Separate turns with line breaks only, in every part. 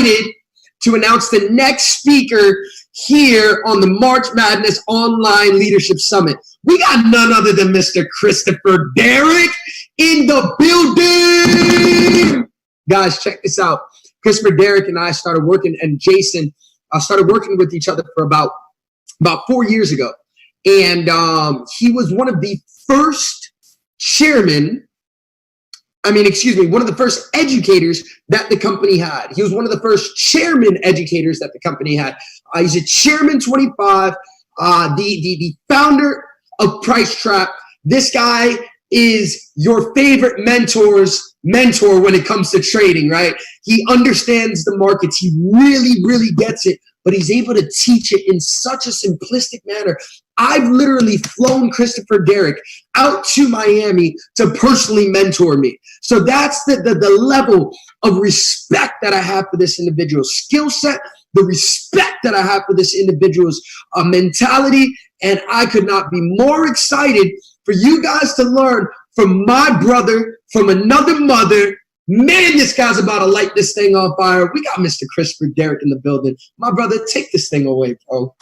excited to announce the next speaker here on the March Madness Online Leadership Summit. We got none other than Mr. Christopher Derrick in the building. Guys, check this out. Christopher Derrick and I started working, and Jason started working with each other for about 4 years ago. And he was one of the first one of the first educators that the company had. He was one of the first chairman educators that the company had. He's a Chairman 25, the founder of Price Trap. This guy is your favorite mentor when it comes to trading, right? He understands the markets. He really, really gets it, but he's able to teach it in such a simplistic manner. I've literally flown Christopher Derrick out to Miami to personally mentor me. So that's the level of respect that I have for this individual's skill set, the respect that I have for this individual's mentality, and I could not be more excited for you guys to learn from my brother, from another mother. Man, this guy's about to light this thing on fire. We got Mr. Christopher Derrick in the building. My brother, take this thing away, bro.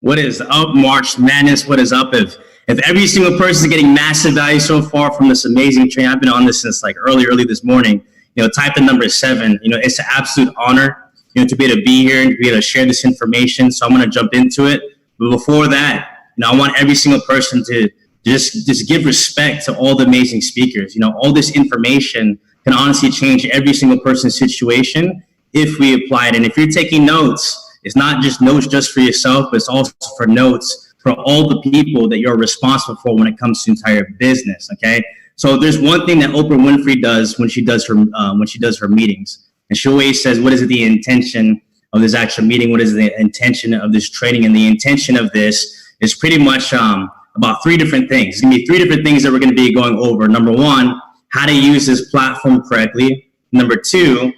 What is up, March Madness? What is up? If every single person is getting massive value so far from this amazing training, I've been on this since like early this morning. Type the number 7. It's an absolute honor, to be able to be here and to be able to share this information. So I'm going to jump into it. But before that, I want every single person to just give respect to all the amazing speakers. All this information can honestly change every single person's situation if we apply it. And if you're taking notes, it's not just notes just for yourself, but it's also for notes for all the people that you're responsible for when it comes to entire business. Okay. So there's one thing that Oprah Winfrey does when she does her meetings, and she always says, "What is the intention of this actual meeting? What is the intention of this training?" And the intention of this is pretty much about 3 different things. It's gonna be 3 different things that we're gonna be going over. Number 1, how to use this platform correctly. Number 2,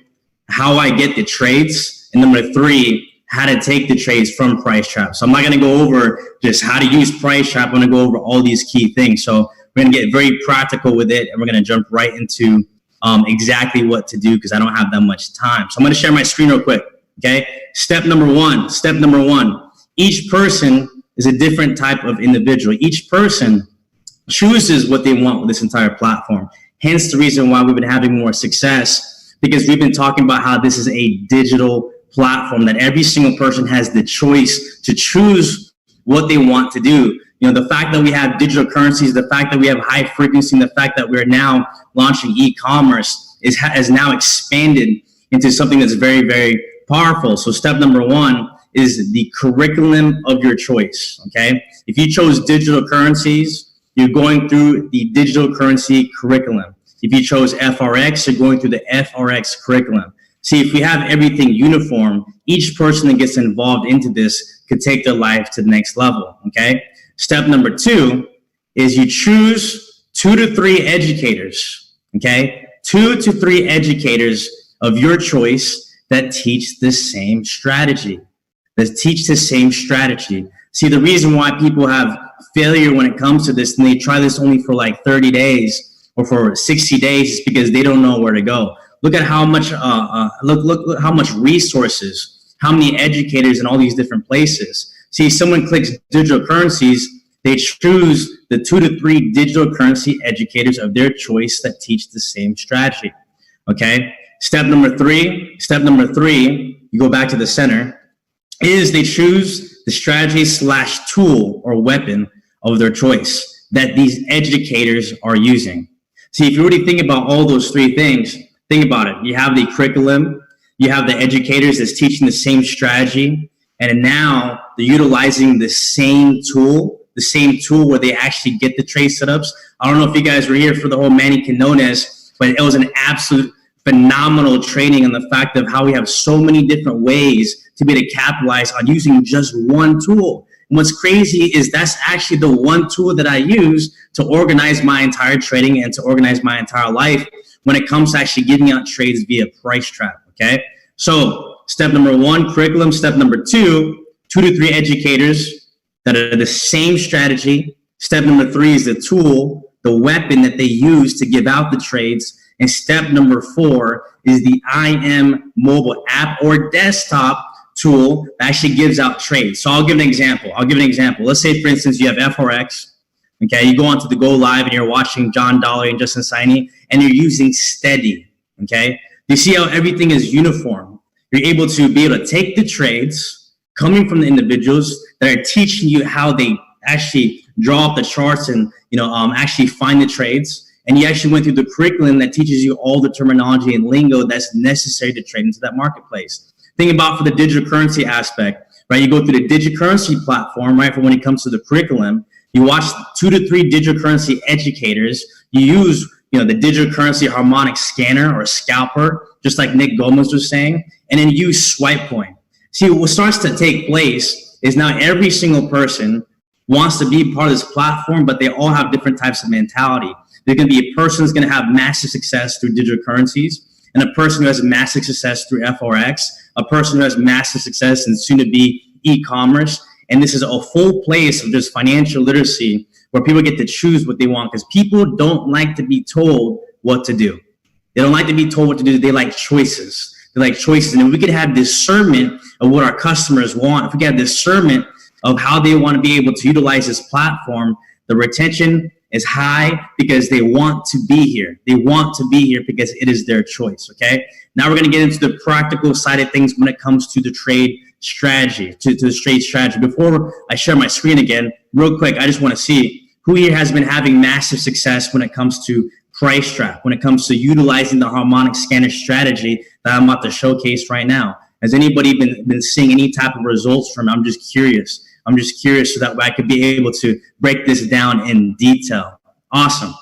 how I get the trades. And number 3, how to take the trades from Price Trap. So I'm not gonna go over just how to use Price Trap. I'm gonna go over all these key things. So we're gonna get very practical with it, and we're gonna jump right into exactly what to do, because I don't have that much time. So I'm gonna share my screen real quick, okay? Step number one, each person is a different type of individual. Each person chooses what they want with this entire platform. Hence the reason why we've been having more success, because we've been talking about how this is a digital platform, that every single person has the choice to choose what they want to do. The fact that we have digital currencies, the fact that we have high frequency, and the fact that we're now launching e-commerce has now expanded into something that's very, very powerful. So step number 1 is the curriculum of your choice, okay? If you chose digital currencies, you're going through the digital currency curriculum. If you chose FRX, you're going through the FRX curriculum. See, if we have everything uniform, each person that gets involved into this could take their life to the next level, okay? Step number 2 is you choose 2 to 3 educators, okay? 2 to 3 educators of your choice that teach the same strategy. See, the reason why people have failure when it comes to this, and they try this only for like 30 days or for 60 days, is because they don't know where to go. Look at how much, look how much resources, how many educators in all these different places. See, someone clicks digital currencies, they choose the 2 to 3 digital currency educators of their choice that teach the same strategy, okay? Step number 3, you go back to the center, is they choose the strategy / tool or weapon of their choice that these educators are using. See, if you already think about all those 3 things, think about it. You have the curriculum, you have the educators that's teaching the same strategy, and now they're utilizing the same tool where they actually get the trade setups. I don't know if you guys were here for the whole Manny Quinones, but it was an absolute phenomenal training on the fact of how we have so many different ways to be able to capitalize on using just one tool. And what's crazy is that's actually the one tool that I use to organize my entire trading and to organize my entire life when it comes to actually giving out trades via Price Trap, okay? So step number 1, curriculum. Step number 2, 2 to 3 educators that are the same strategy. Step number 3 is the tool, the weapon that they use to give out the trades. And step number 4 is the I Am mobile app or desktop tool that actually gives out trades. So I'll give an example. Let's say, for instance, you have Forex. Okay, you go onto the Go Live and you're watching John Dolly and Justin Saini, and you're using Steady. Okay, you see how everything is uniform. You're able to take the trades coming from the individuals that are teaching you how they actually draw up the charts and actually find the trades. And you actually went through the curriculum that teaches you all the terminology and lingo that's necessary to trade into that marketplace. Think about for the digital currency aspect, right? You go through the digital currency platform, right? For when it comes to the curriculum, you watch 2 to 3 digital currency educators. You use, the digital currency harmonic scanner or scalper, just like Nick Gomez was saying, and then use swipe point. See, what starts to take place is now every single person wants to be part of this platform, but they all have different types of mentality. There's going to be a person who's going to have massive success through digital currencies, and a person who has massive success through Forex, a person who has massive success in soon-to-be e-commerce. And this is a full place of just financial literacy where people get to choose what they want, because people don't like to be told what to do. They don't like to be told what to do. They like choices. And if we could have discernment of what our customers want, if we could have discernment of how they want to be able to utilize this platform, the retention is high because they want to be here. They want to be here because it is their choice, okay? Now we're going to get into the practical side of things when it comes to the trade strategy, to the trade strategy. Before I share my screen again, real quick, I just want to see who here has been having massive success when it comes to price trap, when it comes to utilizing the harmonic scanner strategy that I'm about to showcase right now. Has anybody been seeing any type of results from it? I'm just curious so that I could be able to break this down in detail. Awesome.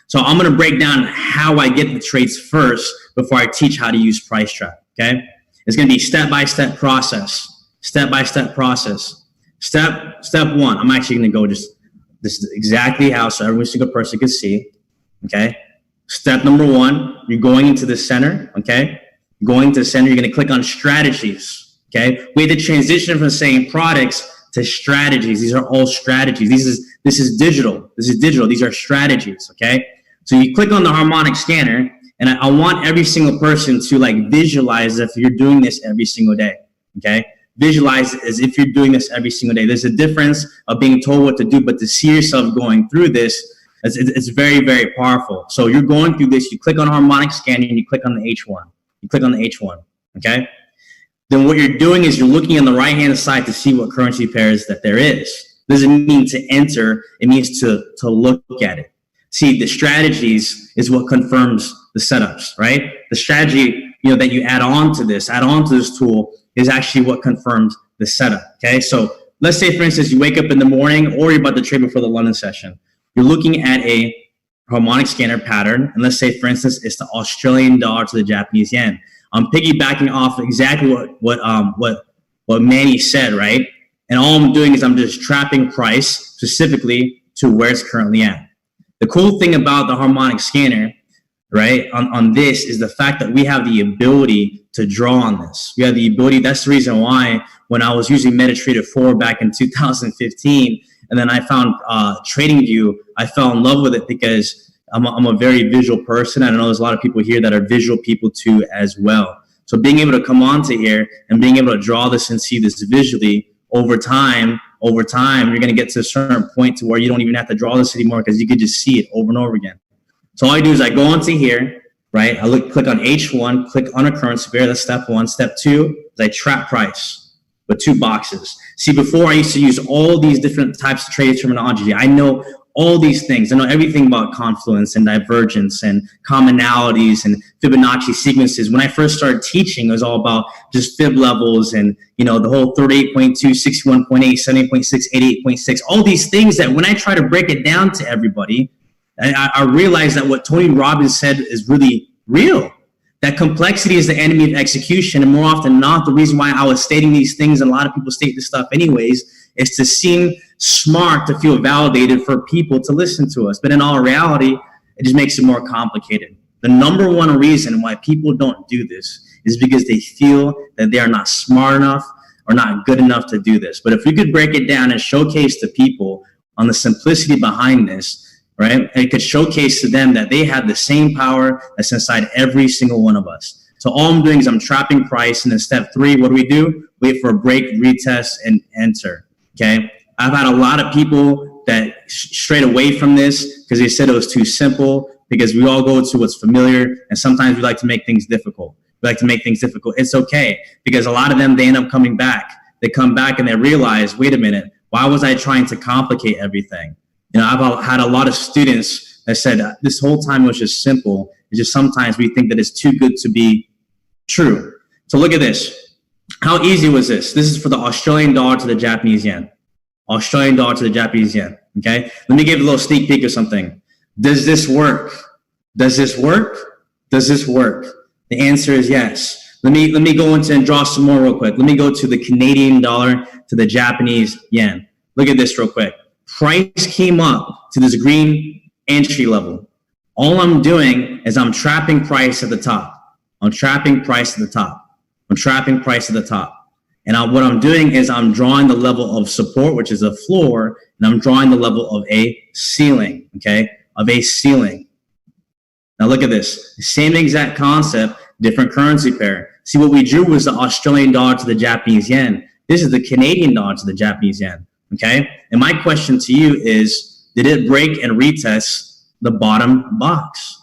So I'm going to break down how I get the trades first before I teach how to use price trap, okay? It's going to be step-by-step process. Step 1, I'm actually going to go this is exactly how, so every single person can see, okay? Step number 1, you're going into the center, okay? Going to the center, you're going to click on strategies. Okay, we had to transition from saying products to strategies. These are all strategies. This is digital. These are strategies. Okay, so you click on the harmonic scanner, and I want every single person to visualize if you're doing this every single day. Okay, visualize as if you're doing this every single day. There's a difference of being told what to do, but to see yourself going through this, it's very, very powerful. So you're going through this. You click on harmonic scanning, and you click on the H1. Okay. Then what you're doing is you're looking on the right-hand side to see what currency pairs that there is. Doesn't mean to enter, it means to look at it. See, the strategies is what confirms the setups, right? The strategy, that you add on to this tool is actually what confirms the setup, okay? So let's say, for instance, you wake up in the morning or you're about to trade before the London session. You're looking at a harmonic scanner pattern, and let's say, for instance, it's the Australian dollar to the Japanese yen. I'm piggybacking off exactly what Manny said, right? And all I'm doing is I'm just trapping price specifically to where it's currently at. The cool thing about the harmonic scanner, right, on this is the fact that we have the ability to draw on this. We have the ability. That's the reason why when I was using MetaTrader 4 back in 2015, and then I found TradingView, I fell in love with it because I'm a very visual person. I know there's a lot of people here that are visual people too as well. So being able to come onto here and being able to draw this and see this visually over time, you're going to get to a certain point to where you don't even have to draw this anymore because you could just see it over and over again. So all I do is I go onto here, right? I click on H1, click on a currency pair. That's step 1. Step 2 is I trap price with 2 boxes. See, before I used to use all these different types of trade terminology. I know all these things. I know everything about confluence and divergence and commonalities and Fibonacci sequences. When I first started teaching, it was all about just fib levels and, the whole 38.2, 61.8, 70.6, 88.6, all these things that when I try to break it down to everybody, I realized that what Tony Robbins said is really real. That complexity is the enemy of execution. And more often than not, the reason why I was stating these things, and a lot of people state this stuff anyways, is to seem smart, to feel validated for people to listen to us. But in all reality, it just makes it more complicated. The number one reason why people don't do this is because they feel that they are not smart enough or not good enough to do this. But if we could break it down and showcase to people on the simplicity behind this, right? And it could showcase to them that they have the same power that's inside every single one of us. So all I'm doing is I'm trapping price, and then step 3, what do? Wait for a break, retest, and enter, okay? I've had a lot of people that strayed away from this because they said it was too simple, because we all go to what's familiar, and sometimes we like to make things difficult. It's okay, because a lot of them, they end up coming back. They come back and they realize, wait a minute, why was I trying to complicate everything? You know, I've had a lot of students that said this whole time was just simple. It's just sometimes we think that it's too good to be true. So look at this. How easy was this? This is for the Australian dollar to the Japanese yen. Australian dollar to the Japanese yen, okay? Let me give a little sneak peek of something. Does this work? Does this work? Does this work? The answer is yes. Let me go into and draw some more real quick. Let me go to the Canadian dollar to the Japanese yen. Look at this real quick. Price came up to this green entry level. All I'm doing is I'm trapping price at the top. I'm trapping price at the top. I'm trapping price at the top. And what I'm doing is I'm drawing the level of support, which is a floor, and I'm drawing the level of a ceiling, okay? Of a ceiling. Now look at this. Same exact concept, different currency pair. See, what we drew was the Australian dollar to the Japanese yen. This is the Canadian dollar to the Japanese yen, okay? And my question to you is, did it break and retest the bottom box?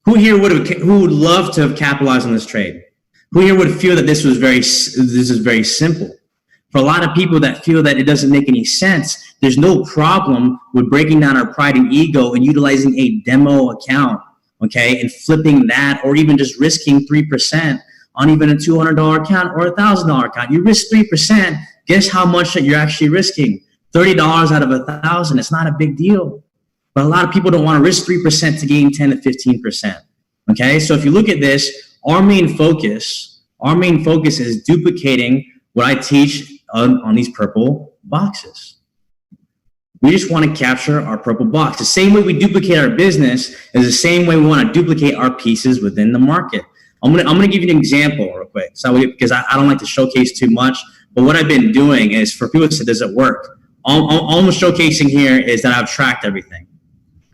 Who would love to have capitalized on this trade? Who here would feel that this is very simple? For a lot of people that feel that it doesn't make any sense, there's no problem with breaking down our pride and ego and utilizing a demo account, okay, and flipping that, or even just risking 3% on even a $200 account or a $1,000 account. You risk 3%. Guess how much that you're actually risking? $30 out of $1,000. It's not a big deal. But a lot of people don't want to risk 3% to gain 10 to 15%. Okay, so if you look at this, our main focus is duplicating what I teach on these purple boxes. We just want to capture our purple box. The same way we duplicate our business is the same way we want to duplicate our pieces within the market. I'm gonna give you an example real quick, because I don't like to showcase too much. But what I've been doing is, for people that say, does it work? All I'm showcasing here is that I've tracked everything.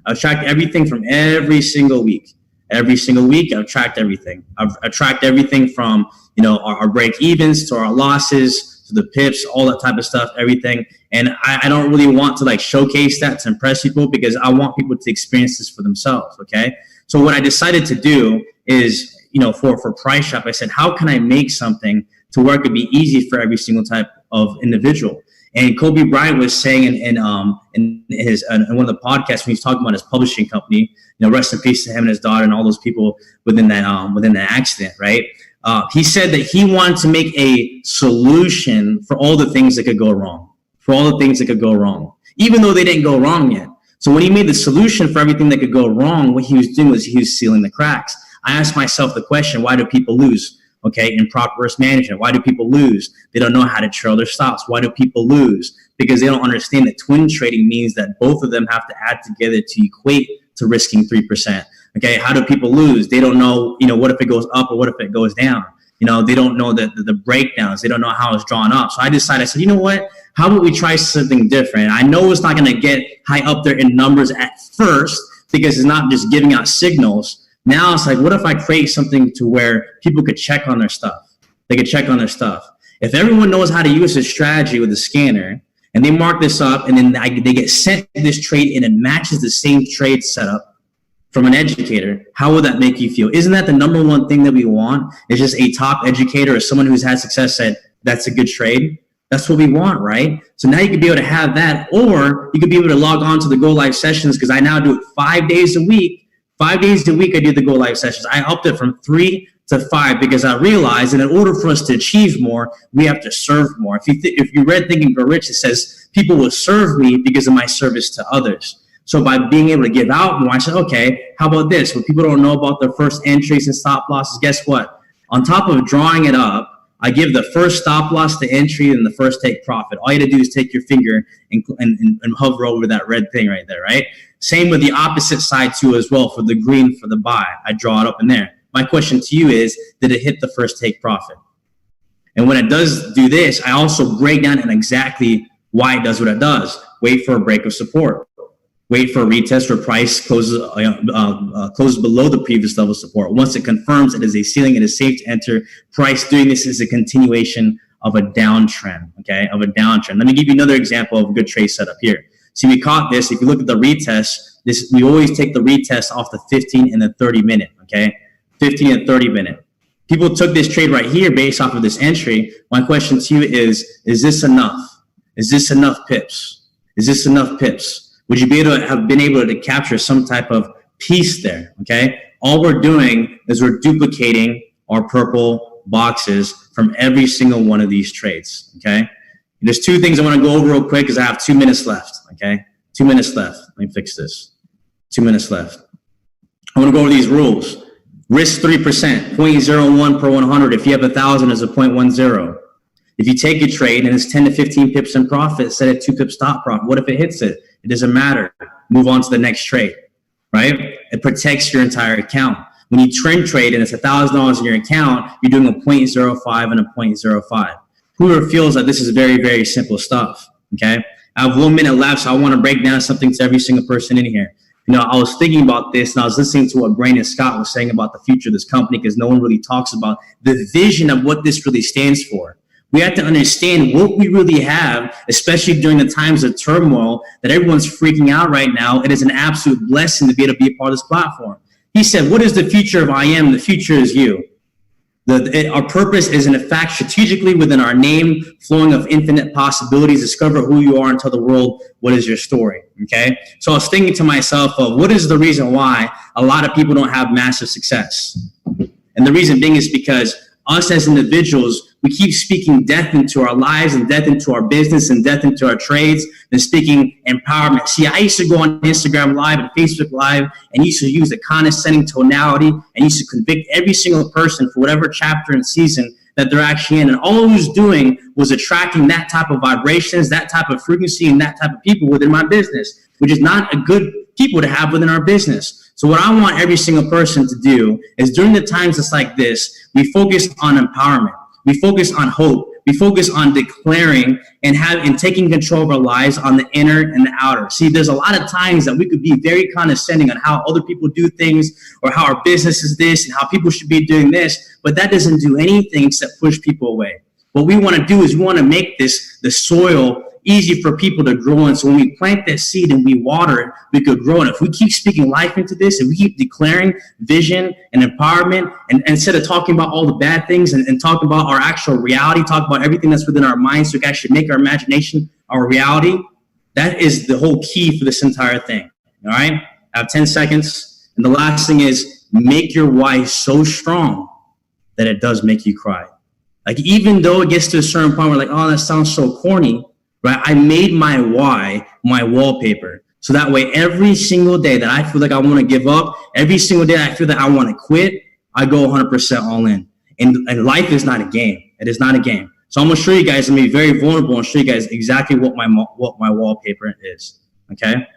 I've tracked everything from every single week. Every single week, I've tracked everything. I've tracked everything from, you know, our break evens to our losses to the pips, all that type of stuff, everything. And I don't really want to like showcase that to impress people, because I want people to experience this for themselves. Okay. So what I decided to do is, you know, for Price Shop, I said, how can I make something to where it could be easy for every single type of individual? And Kobe Bryant was saying in one of the podcasts when he was talking about his publishing company, you know, rest in peace to him and his daughter and all those people within that accident, right? He said that he wanted to make a solution for all the things that could go wrong, even though they didn't go wrong yet. So when he made the solution for everything that could go wrong, what he was doing was he was sealing the cracks. I asked myself the question, why do people lose? Okay, in proper risk management. Why do people lose? They don't know how to trail their stops. Why do people lose? Because they don't understand that twin trading means that both of them have to add together to equate to risking 3%. Okay, how do people lose? They don't know, you know, what if it goes up or what if it goes down? You know, they don't know the breakdowns. They don't know how it's drawn up. So I decided, I said, you know what? How about we try something different? I know it's not going to get high up there in numbers at first, because it's not just giving out signals. Now it's like, what if I create something to where people could check on their stuff? They could check on their stuff. If everyone knows how to use this strategy with the scanner, and they mark this up, and then they get sent this trade, and it matches the same trade setup from an educator, how would that make you feel? Isn't that the number one thing that we want? It's just a top educator or someone who's had success said, that's a good trade. That's what we want, right? So now you could be able to have that, or you could be able to log on to the Go Live sessions, because I now do it 5 days a week. 5 days a week, I do the Go Live sessions. I upped it from 3 to 5 because I realized that in order for us to achieve more, we have to serve more. If you read Think and Grow Rich, it says people will serve me because of my service to others. So by being able to give out more, I said, okay, how about this? When people don't know about their first entries and stop losses, guess what? On top of drawing it up, I give the first stop loss, the entry, and the first take profit. All you have to do is take your finger and hover over that red thing right there, right? Same with the opposite side too as well, for the green, for the buy. I draw it up in there. My question to you is, did it hit the first take profit? And when it does do this, I also break down and exactly why it does what it does. Wait for a break of support. wait for a retest where price closes below the previous level of support. Once it confirms it is a ceiling, it is safe to enter. Price doing this is a continuation of a downtrend, okay, of a downtrend. Let me give you another example of a good trade setup here. See, we caught this. If you look at the retest, we always take the retest off the 15 and the 30 minute, okay, 15 and 30 minute. People took this trade right here based off of this entry. My question to you is this enough? Is this enough pips? Is this enough pips? Would you be able to have been able to capture some type of piece there, okay? All we're doing is we're duplicating our purple boxes from every single one of these trades, okay? There's two things I want to go over real quick because I have 2 minutes left, okay? 2 minutes left. Let me fix this. 2 minutes left. I want to go over these rules. Risk 3%, 0.01 per 100. If you have 1,000, it's a 0.10. If you take a trade and it's 10 to 15 pips in profit, set a 2 pip stop profit. What if it hits it? It doesn't matter. Move on to the next trade, right? It protects your entire account. When you trend trade and it's $1,000 in your account, you're doing a 0.05 and a 0.05. Whoever feels that this is very, very simple stuff, okay? I have 1 minute left, so I want to break down something to every single person in here. You know, I was thinking about this and I was listening to what Brandon Scott was saying about the future of this company because no one really talks about the vision of what this really stands for. We have to understand what we really have, especially during the times of turmoil that everyone's freaking out right now. It is an absolute blessing to be able to be a part of this platform. He said, what is the future of I am? The future is you. Our purpose is, in fact, strategically within our name, flowing of infinite possibilities. Discover who you are and tell the world what is your story, okay? So I was thinking to myself of what is the reason why a lot of people don't have massive success? And the reason being is because us as individuals, we keep speaking death into our lives and death into our business and death into our trades and speaking empowerment. See, I used to go on Instagram Live and Facebook Live and used to use a condescending tonality and used to convict every single person for whatever chapter and season that they're actually in. And all I was doing was attracting that type of vibrations, that type of frequency, and that type of people within my business, which is not a good people to have within our business. So what I want every single person to do is during the times that's like this, we focus on empowerment. We focus on hope. We focus on declaring and taking control of our lives on the inner and the outer. See, there's a lot of times that we could be very condescending on how other people do things or how our business is this and how people should be doing this, but that doesn't do anything except push people away. What we want to do is we want to make the soil easy for people to grow in. So when we plant that seed and we water it, we could grow it. If we keep speaking life into this and we keep declaring vision and empowerment and instead of talking about all the bad things and talking about our actual reality, talk about everything that's within our minds so we can actually make our imagination our reality, that is the whole key for this entire thing. All right? I have 10 seconds. And the last thing is make your why so strong that it does make you cry. Like even though it gets to a certain point where like, oh, that sounds so corny, right? I made my why my wallpaper. So that way, every single day that I feel like I want to give up, every single day I feel that I want to quit, I go 100% all in. And life is not a game. It is not a game. So I'm going to show you guys, I'm going to be very vulnerable and show you guys exactly what my wallpaper is. Okay?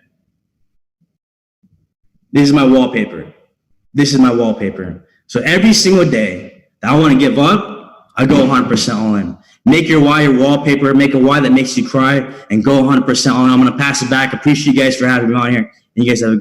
This is my wallpaper. This is my wallpaper. So every single day that I want to give up, I go 100% all in. Make your why your wallpaper, make a why that makes you cry, and go 100% on. I'm going to pass it back. Appreciate you guys for having me on here. And you guys have a